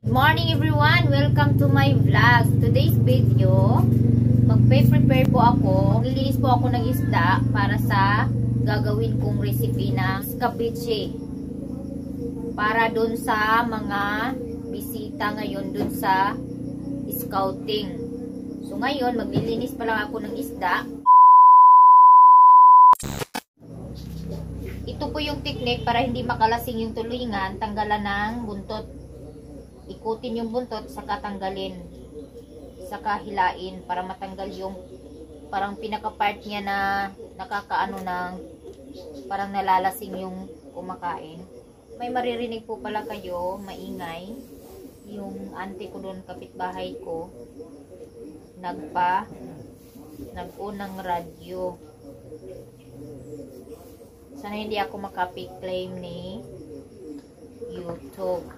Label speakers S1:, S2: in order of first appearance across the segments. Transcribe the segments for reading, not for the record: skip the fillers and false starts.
S1: Good morning everyone! Welcome to my vlog. Today's video, magpe-prepare po ako. Maglilinis po ako ng isda para sa gagawin kong recipe na ceviche. Para dun sa mga bisita ngayon dun sa scouting. So ngayon, maglilinis pa lang ako ng isda. Ito po yung technique para hindi makalasing yung tulingan, tanggalan ng buntot. Ikutin yung buntot, saka tanggalin, saka hilain para matanggal yung parang pinaka-part niya na nakakaano ng parang nalalasing yung kumakain. May maririnig po pala kayo, maingay. Yung auntie ko doon, kapitbahay ko, nag-on ng radyo. Sana hindi ako makapi-claim ni YouTube.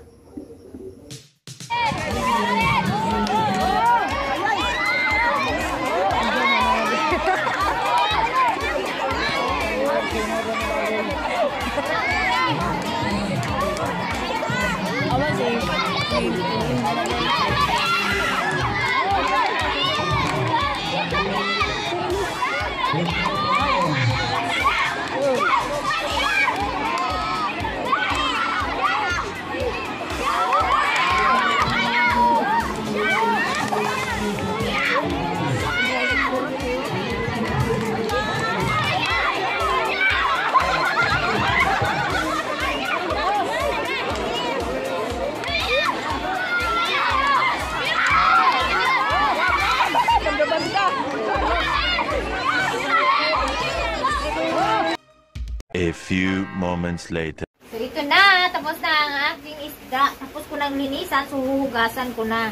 S2: A few moments later.
S1: So ito na, tapos na ang aking isda. Tapos ko nang linisan, so huhugasan ko na.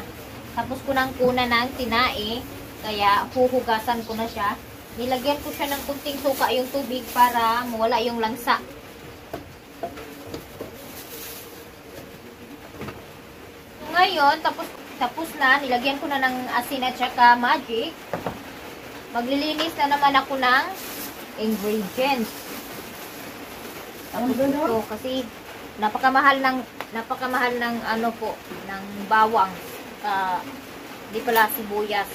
S1: Tapos ko nang kuna ng tinae, kaya huhugasan ko na siya. Nilagyan ko siya ng kunting suka yung tubig para mawala yung langsa. So ngayon, tapos na, nilagyan ko na ng asin at saka magic. Maglilinis na naman ako ng ingredients. Ito, kasi napakamahal ng ano po, ng bawang, di pala sibuyas.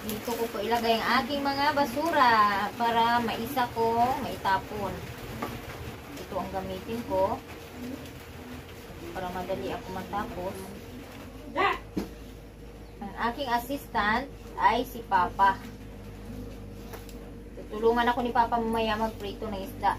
S1: Dito ko po ilagay ang aking mga basura para maisa ko, maitapon. Ito ang gamitin ko para madali ako matapos. Ang aking assistant ay si Papa. Tulungan ako ni Papa mamaya magprito ng isda.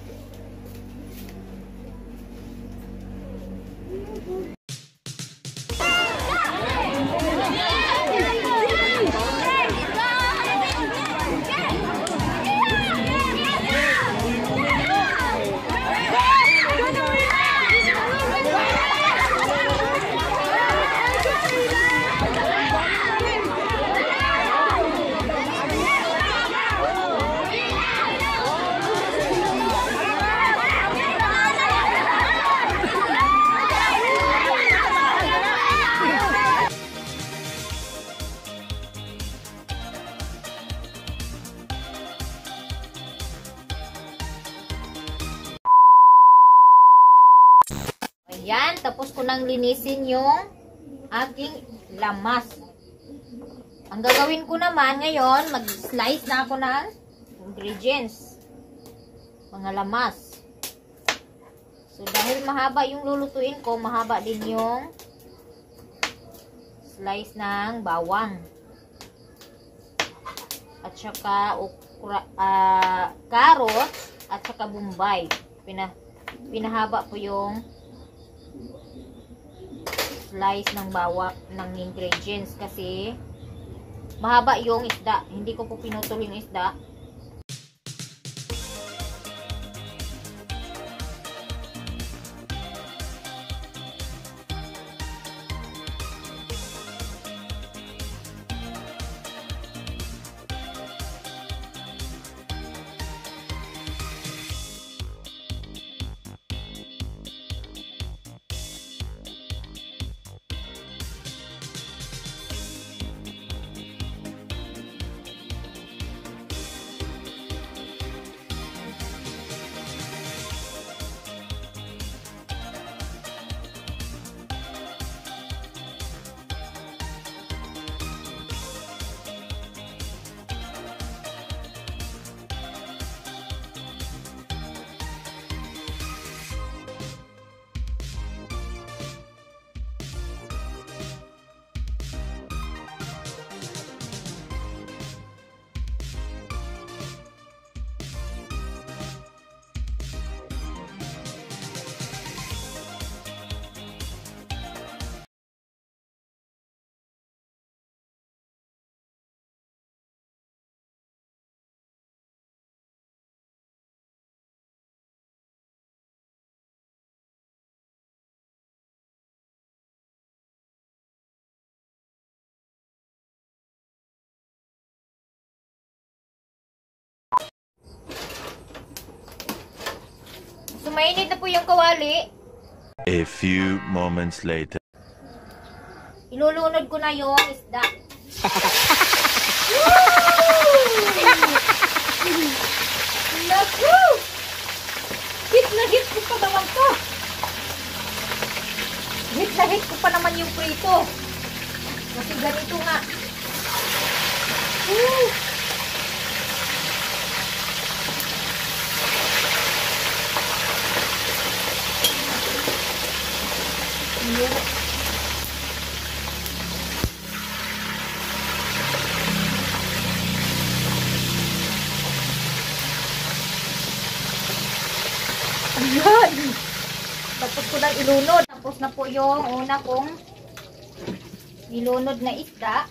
S1: Ayan, tapos ko nang linisin yung aking lamas. Ang gagawin ko naman ngayon, mag-slice na ako ng ingredients. Mga lamas. So, dahil mahaba yung lulutuin ko, mahaba din yung slice ng bawang. At saka carrots at saka bombay. Pinahaba po yung slice ng bawang ng ingredients kasi mahaba yung isda. Hindi ko po pinutol yung isda. So, mainit na po yung kawali.
S2: A few moments later.
S1: Ilulunod ko na yung isda. Naku! Hit na hit ko pa naman to. Hit na hit ko pa naman yung prito. Kasi ganito nga. Woo! Ayan. Tapos ko lang ilunod. Tapos na po yung una kong nilunod na isda.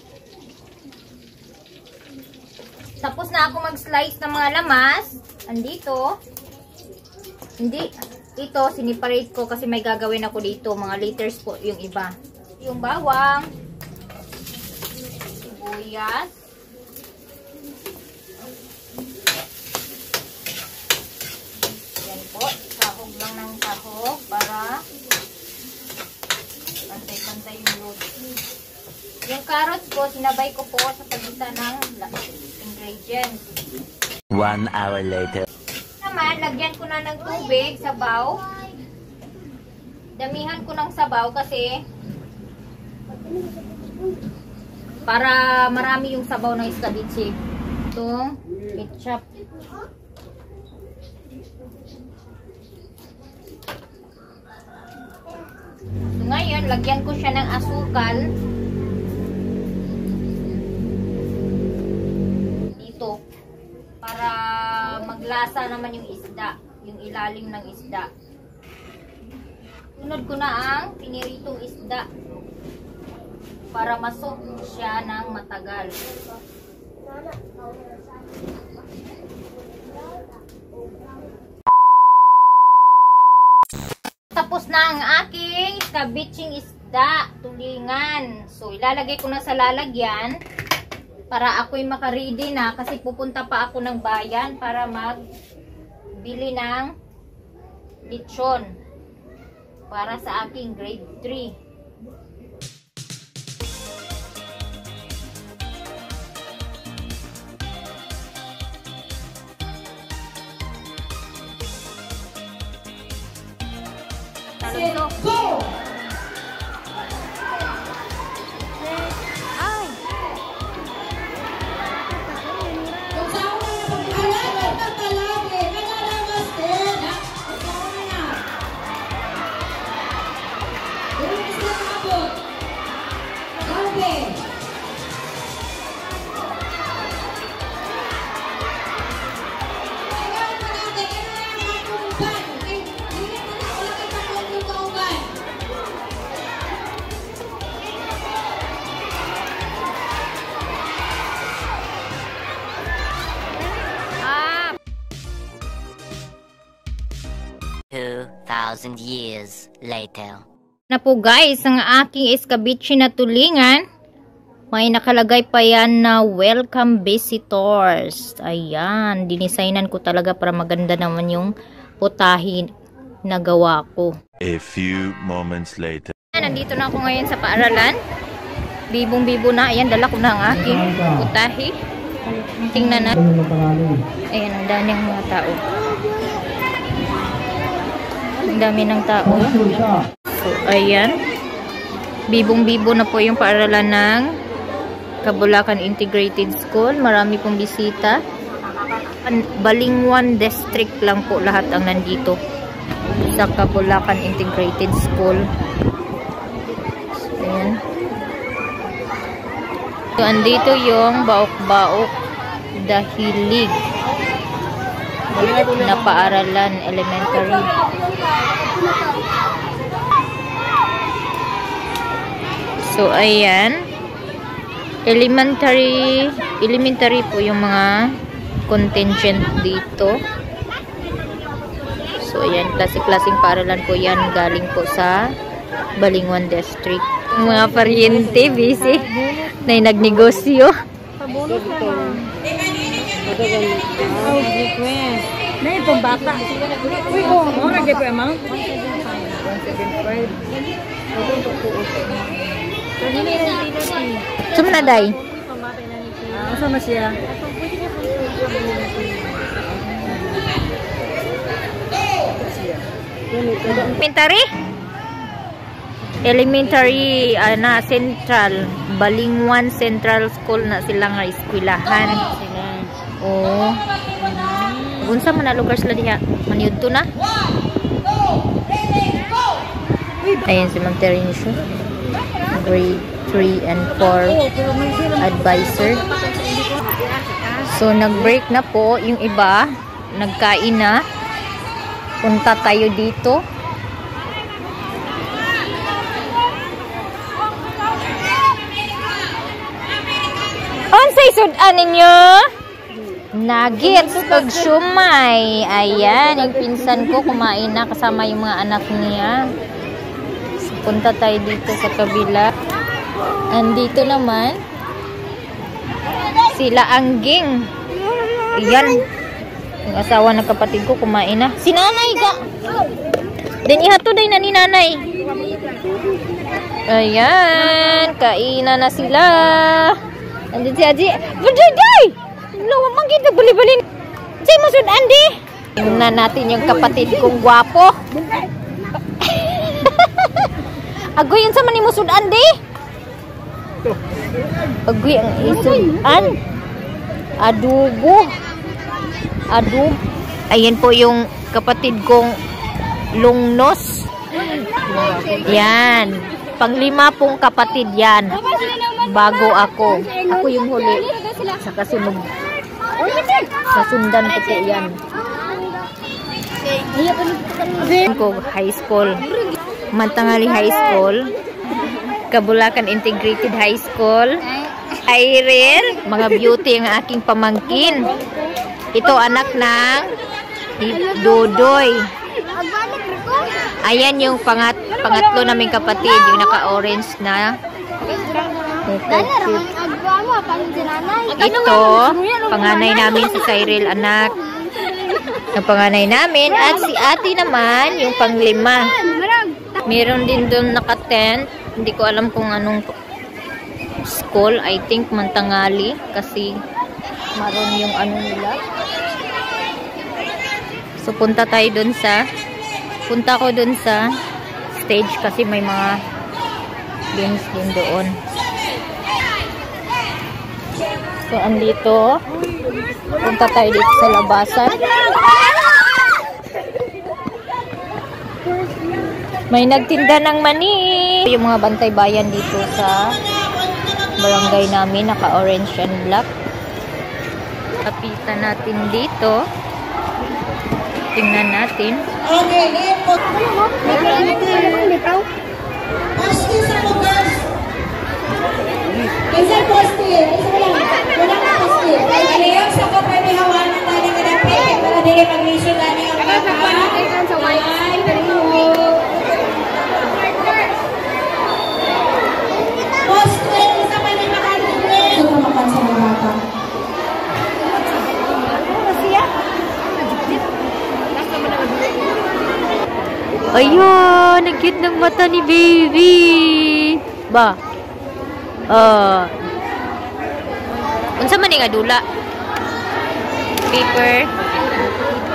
S1: Tapos na ako mag-slice ng mga lamas. Andito. Hindi. Ito, siniparate ko kasi may gagawin ako dito. Mga liters po yung iba. Yung bawang. Sibuyas. Yan po. Sahog lang ng sahog para pantay-pantay yung luto. Yung carrots po, sinabay ko po sa pagitan ng ingredients.
S2: 1 hour later.
S1: Naman, lagyan ko na ng tubig, sabaw. Damihan ko ng sabaw kasi para marami yung sabaw ng escabeche. Ito, ketchup. So, ngayon, lagyan ko siya ng asukal. Dito. Para maglasa naman yung isda. Yung ilalim ng isda. Sunod ko na ang piniritong isda. Para masok siya ng matagal. Tapos na ang aking escabecheng isda, tulingan. So, ilalagay ko na sa lalagyan para ako'y makaready na kasi pupunta pa ako ng bayan para magbili ng lechon para sa aking grade 3. Go! Ay!
S3: Kung sa una na pag-alaman ng talagi, nalalamas din. Kung sa una na. Ulis na abot. Gabi. Kailangan mo natin, ano na yung matungban? Hindi mo na wala kang matungban.
S1: Ah!
S4: 2,000 years later.
S1: Na po guys, ang aking escabeche na tulingan. May nakalagay pa yan na welcome visitors. Ayan, dinisaynan ko talaga para maganda naman yung putahe na gawa ko.
S2: A few moments later.
S1: Nandito na ako ngayon sa paaralan. Bibong-bibo na. Ayan, dala ko na ang aking putahe. Tingnan na. Ayan, ang dami ng mga tao. Ang dami ng tao. So, ayan. Bibong-bibo na po yung paaralan ng Cabulacan Integrated School. Marami pong bisita. Balingwan District lang po lahat ang nandito sa Cabulacan Integrated School. So, ayan. So, andito yung Baok-Baok Dahilig na paaralan elementary. So, ayan. Elementary po yung mga contingent dito. So, ayan. Klaseng-klaseng paaralan po yan. Galing po sa Balingwan District. Yung mga paryente, busy. Na nagnegosyo.
S5: Pabunot naman. Na itong bata. Uy, mura gyud pa amount. 175.
S1: Sum na day.
S5: Asa na siya?
S1: Elementary? Elementary na Central Balingwan Central School na sila nga eskwelahan. Oo. Unsa man na lugar sila diha? Maniudto na. Ayan si Ma'am Terencia. Grade 3 and 4 advisor. So nag-break na po yung iba, nagkain na. Punta tayo dito. Unsay sudan ninyo? Nuggets pag shumay. Ayan, yung pinsan ko kumain na kasama yung mga anak niya. So, punta tayo dito sa kabila. Andito naman sila Angging. Ayan. Yung asawa ng kapatid ko kumain na. Si nanay ka. Then ihato day na ni nanay. Ayan. Kainan na sila. Andun si Aji. Buday! Lawa manggit na bali-balin. Say mo sud Andi. Tingnan natin yung kapatid kong gwapo. Agoy yun sa man mo sud Andi. Agoy ang isudan. Adobo. Ayan po yung kapatid kong lungnos. Yan. Panglima pong kapatid yan. Bago ako. Ako yung huli. Sa kasunod. Sa sundan ko po yan. Ko high school. Mantangali High School. Kabulakan Integrated High School. Irene. Mga beauty ang aking pamangkin. Ito anak ng Dodoy. Ayan yung pangatlo naming kapatid, yung naka-orange na. Ito, panganay namin si Cyril anak. Ang panganay namin at si ate naman, yung panglima. Meron din doon naka-tent. Hindi ko alam kung anong school. I think Mantangali kasi maroon yung ano nila. So punta ko dun sa stage kasi may mga games din doon. So andito, punta tayo dito sa labasan. May nagtinda ng mani. Yung mga bantay bayan dito sa barangay namin, naka-orange and black. Kapitan natin dito. Tingnan natin.
S3: Okay, ngayon po. Poste sa lugar. Isa poste. Isa lang. Wala na poste. Aliyon sa kapatid hawanan tani ka na pe. Para dili mag-mission tani ang mga sa white. Poste isa pa ni makadre. Ito makan sa mga bata.
S1: Ayun, ang cute ng mata ni baby. Ba? Unsa man nga dula? Paper.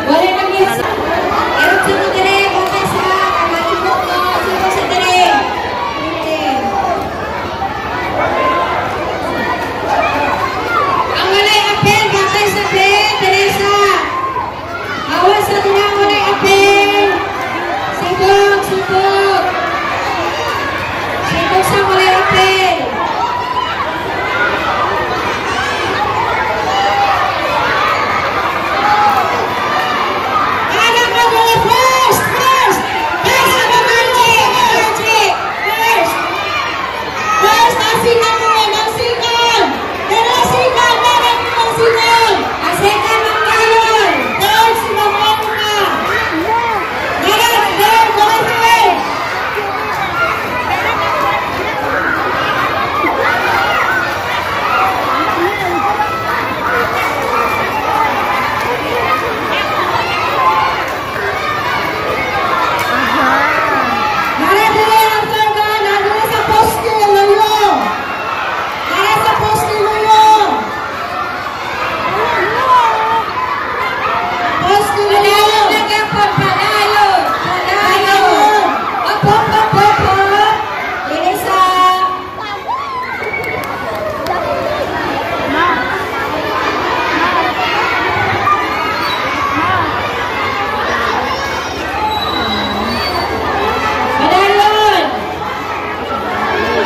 S3: Wala na miss. Erot sino dire kontes sa kamay mo sino sa dire. Ang walay apel bakay sa pen Teresa. Awas sa tinang walay apel. Sibog sa walay apel. Anak ko mga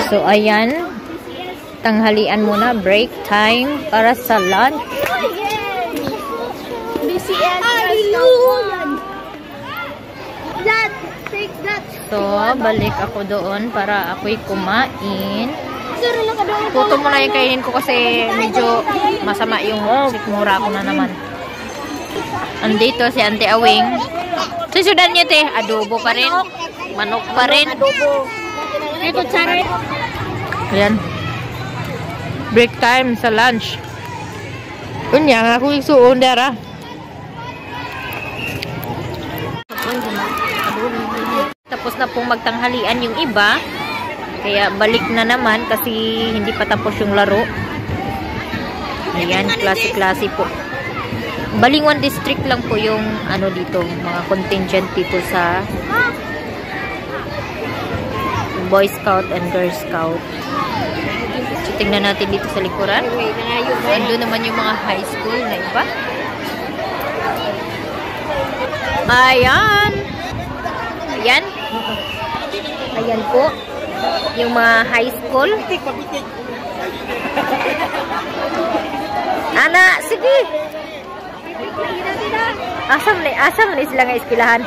S1: So, ayan. Tanghalian muna. Break time para sa lunch. So, balik ako doon para ako'y kumain. Puto mo na yung kainin ko kasi medyo masama yung sikmura ko na naman. Andito si Auntie Awing. Susudan niya, te. Adobo pa rin. Manok pa rin. Ayan. Break time sa lunch. Unya nga ako isuon dara. Tapos na pong magtanghalian yung iba. Kaya balik na naman kasi hindi pa tapos yung laro. Ayan, klase-klase po. Balingwan district lang po yung ano dito, mga contingent dito sa Boy Scout and Girl Scout. So, tingnan natin dito sa likuran. Ando naman yung mga high school na iba. Ayan. Ayan. Ayan po. Yung mga high school. Ana, sige. Asam ni sila nga eskwelahan?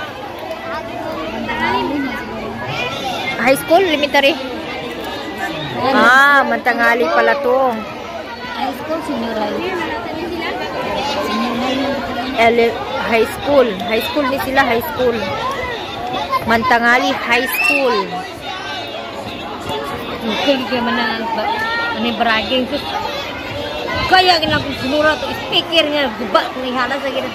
S1: High school, elementary. Mantangali pala to.
S3: High school, senior high.
S1: High school. High school ni sila, high school. Mantangali High School.
S5: Kaya man na bragging. Kaya ginagawa to speaker nga guba kung ihala sa gina.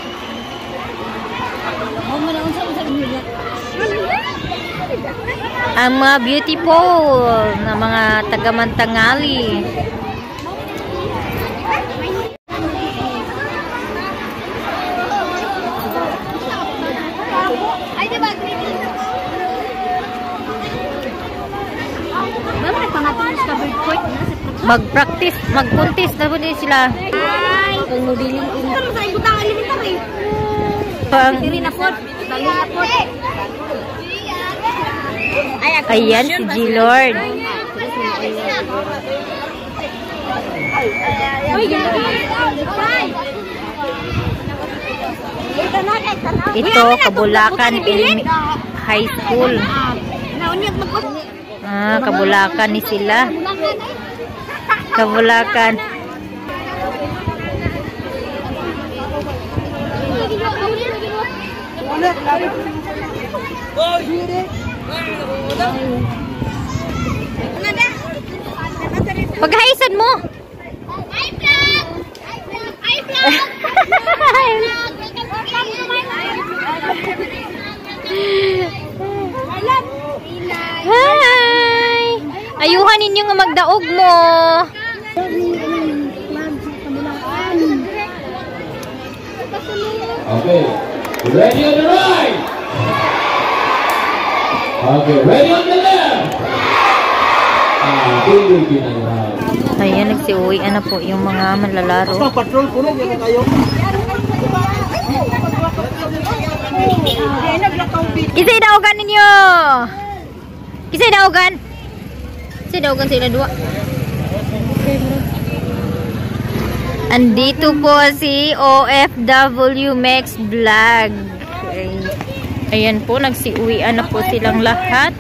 S1: Ang mga beautiful na mga taga-Mantangali. Mag-practice, mag-contest na po din sila. Ayan si G-Lord. Ito, Kabulakan High School. Kabulakan ni sila. Kabulakan. Paghaisan mo. Hi! Ayuhan ninyo nga magdaog mo.
S6: Okay, ready on the right. Okay, ready on the left.
S1: Ayan, nagsiuwi na po yung mga manlalaro.
S6: Patrol po na kayo.
S1: Kisay daogan ninyo. Kisay daogan. Kisay daogan sila dua. Andito po si OFW Max Vlog. Ayan po, nagsiuwian na po silang lahat.